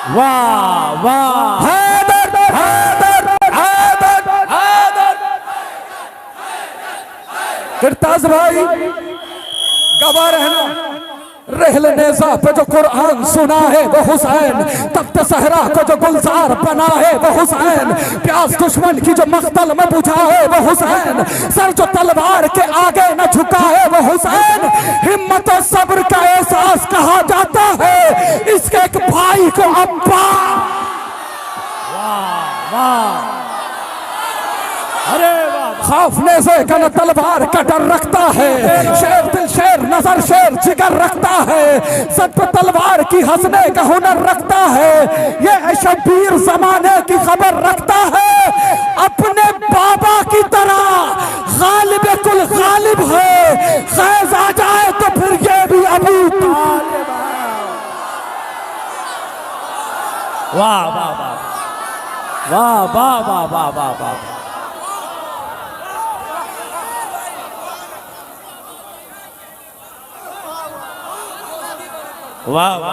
वाह वाह, हैदर हैदर हैदर हैदर। गिरताज भाई गवा रहना, रहल नेज़ा पे जो कुरान सुना है वो हुसैन, तख्त सहरा को जो गुलजार बना है वो हुसैन, प्यास दुश्मन की जो मख्तल में बुझा है वो हुसैन, सर जो तलवार के आगे न झुका है वो हुसैन, हिम्मत और सब्र का एहसास कहा जाता है इसके एक भाई को अब्बा। अरे वाह, खौफने से न तलवार का डर रखता है, शेर दिल शेर नजर शेर जिगर रखता है, सब पे तलवार की हंसने का हुनर रखता है, ये शब्बीर जमाने की खबर रखता है, अपने बाबा की तरह गालिब कुल गालिब है, खैज आ जाए तो फिर ये भी अबू तालिब। वाह वाह वाह वाह वाह वाह वाह वाह वाह, वाह वाह।